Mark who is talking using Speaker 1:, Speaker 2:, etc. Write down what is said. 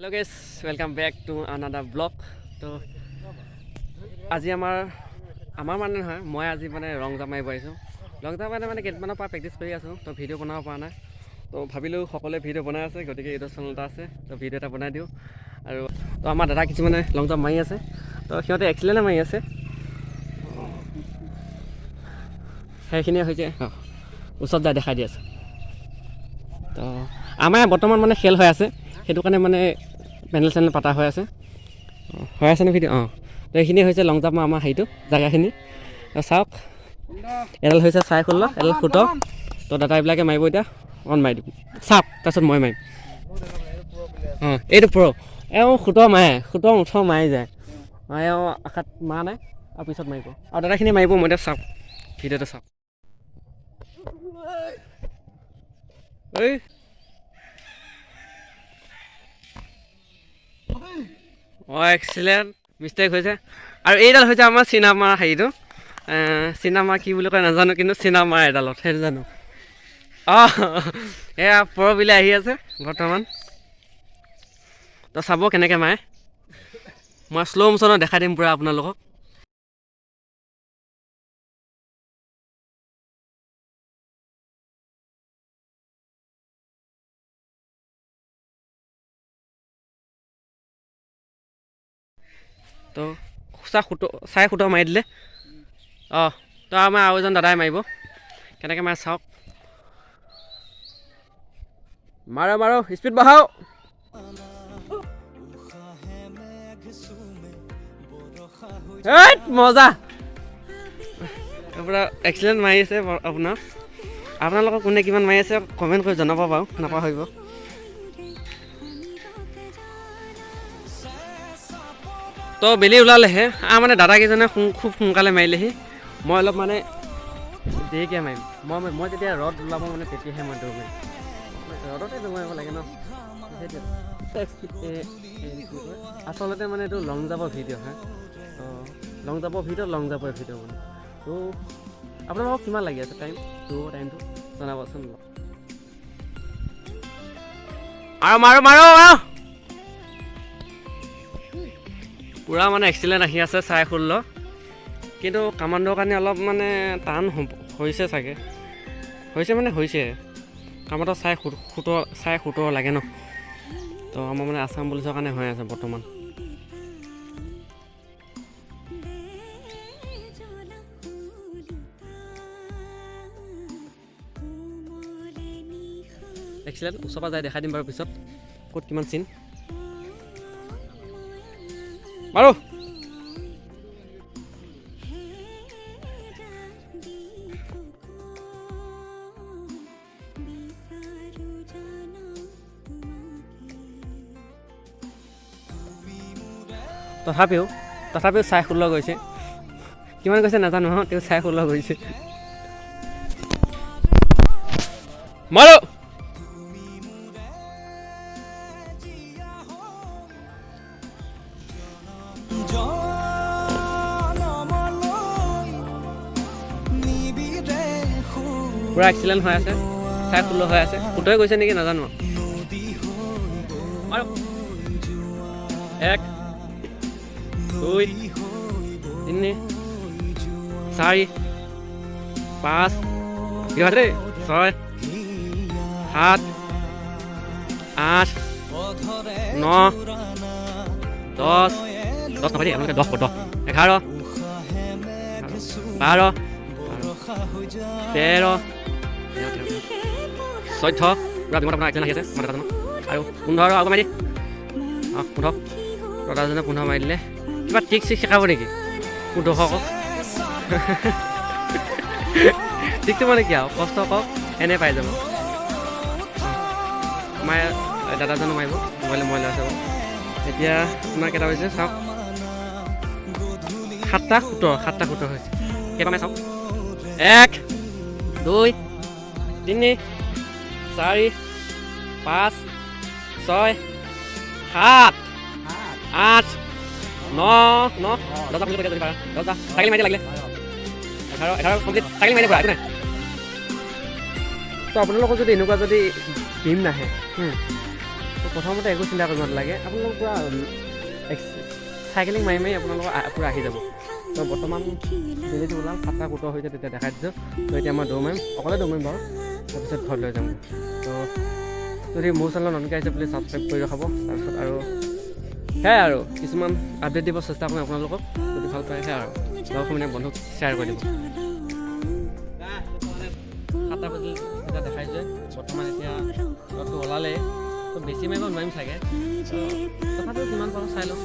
Speaker 1: Hello guys, welcome back to another vlog. তো আজি আমাৰ মানে নহয় মই আজি মানে ৰং জাপ মাৰিব আহিছোঁ। ৰং জাপ মানে কেইদিনমানৰ পৰা প্ৰেক্টিছ কৰি আছোঁ, তো ভিডিঅ' বনাব পৰা নাই। তো ভাবিলোঁ সকলোৱে ভিডিঅ' বনাই আছে, গতিকে ইউটিউব চেনেল এটা আছে, তো ভিডিঅ' এটা বনাই দিওঁ। আৰু তো আমাৰ দাদা কিছুমানে লং জাপ মাৰি আছে, তো সিহঁতে এক্সিলেণ্টে মাৰি আছে। সেইখিনিয়ে হৈছে ওচৰত যাই দেখাই দি আছে। তো আমাৰ বৰ্তমান মানে খেল হৈ আছে, সেইটো কাৰণে মানে পেনেল চেনেল পাতা হৈ আছে নে ভিডিঅ'। তো এইখিনি হৈছে লং জাপ আমাৰ হেৰিটো জেগাখিনি। চাওক, এডাল হৈছে 16, এডাল 17। তো দাদা এইবিলাকে মাৰিব এতিয়া, অন মাৰি দিম চাওক, তাৰপিছত মই মাৰিম। এইটো প্ৰ' 17 মাৰে, 17, 18 মাৰি যায়। আশাত মৰা নাই আৰু পিছত মাৰিব, আৰু দাদাখিনি মাৰিব। মই এতিয়া চাওক, ভিডিঅ'টো চাওক। এক্সিলেণ্ট মিষ্টেক হৈছে। আৰু এইডাল হৈছে আমাৰ চিনেমা হেৰিটো, চিনেমা কি বুলি কয় নাজানো, কিন্তু চিনেমা এডালত সেইটো জানো। এয়া পৰবিলে আহি আছে বৰ্তমান। তো চাব কেনেকৈ মাৰে, মই শ্ল' মোশ্যনত দেখাই দিম পূৰা আপোনালোকক। তো 17 মাৰি দিলে। তো আমাৰ আৰু এজন দাদাই মাৰিব, কেনেকৈ মাৰে চাওক। মাৰো স্পীড বঢ়াও। মজা, পূৰা এক্সিলেণ্ট মাৰি আছে আপোনালোকক কোনে কিমান মাৰি আছে কমেণ্ট কৰি জনাব বাৰু, নাপাহৰিব। তো বেলি ওলালেহে মানে দাদাকেইজনে খুব সোনকালে মাৰিলেহি। মই অলপ মানে দেৰিকৈ মাৰিম। মই যেতিয়া ৰদ ওলাব মানে তেতিয়াহে মই দৌৰ মাৰিম। ৰদতে দৌৰ মাৰিব লাগে ন, সেইটোৱে। আচলতে মানে এইটো লং জাপৰ ভিডিঅ' হয়। তো লং জাপৰ ভিডিঅ' মানে। তো আপোনালোকক কিমান লাগি আছে টাইমটো জনাবচোন। আৰু মাৰো পূৰা মানে এক্সিলেণ্ট আহি আছে 16, কিন্তু কামাণ্ডৰ কাৰণে অলপ মানে টান হৈছে চাগে। হৈছে কামাণ্ডৰ 17 লাগে ন। তো আমাৰ মানে আছাম পুলিচৰ কাৰণে হৈ আছে বৰ্তমান। এক্সিলেণ্ট ওচৰৰ পৰা যাই দেখাই দিম বাৰু পিছত ক'ত কিমান চিন। মাৰো তথাপিও 16 গৈছে, কিমান গৈছে নাজানো। তেওঁ 16 গৈছে। মাৰো পূৰা এক্সিলেণ্ট হৈ আছে, 16 হৈ আছে। 17 গৈছে নেকি নাজানো। মাৰো 1, 2, 3, 4, 5, 6, 7, 8, 9, 10 নহয় দেই, আপোনালোকে 10 11, 12, 13, 14, পূৰা বিমত আপোনাৰ এক্সিলেণ্ট আহি আছে মানে দাদাজনৰ। আৰু 15 আকৌ মাৰি 15 দাদাজনে 15 মাৰি দিলে। কিবা ট্ৰিক চিক শিকাব নেকি 15 কওক? ট্ৰিকটো মানে কি আৰু কষ্ট কওক, এনেই পাই যাব। দাদাজনে মাৰিব, মোবাইলে মই লৈ আছে বাৰু। এতিয়া আপোনাৰ কেইটা হৈছে চাওক, 7টা 17 হৈছে। কেইটা মাৰি চাওক, 1, 2, 3, 4, 5, 6, 7, 8, 9, 10 চাইকেল মাৰি লাগিলে 11 কমপ্লিট। চাইকেল মাৰি পৰা একো নাই। তো আপোনালোকৰ যদি এনেকুৱা যদি টিম নাহে, প্ৰথমতে একো চিন্তা কৰিব নালাগে, আপোনালোক পূৰা চাইকেলিং মাৰি মাৰি আপোনালোকৰ পূৰা আহি যাব। তো বৰ্তমান বেলিটো ওলাল 7টা কোটৰ হৈছে, তেতিয়া দেখাই দিছোঁ। তো এতিয়া মই দৌৰ মাৰিম, অকলে দৌৰ মাৰিম বাৰু, তাৰপিছত ঘৰত লৈ যাম। তো যদি মোৰ চেনেলত নতুনকৈ আহিছে প্লিজ ছাবস্ক্ৰাইব কৰি ৰখাব। তাৰপিছত আৰু সেয়াই আৰু কিছুমান আপডেট দিব চেষ্টা কৰিম আপোনালোকক, যদি ভাল পায় সেয়াই আৰু লগৰ মানে বন্ধুক শ্বেয়াৰ কৰি দিব। 7টা বাজি এতিয়া দেখাইছে, বৰ্তমান এতিয়া ৰ'দটো ওলালেই, তো বেছি মাৰিব নোৱাৰিম চাগে, তথাপিও কিমান পাৰোঁ চাই লওঁ।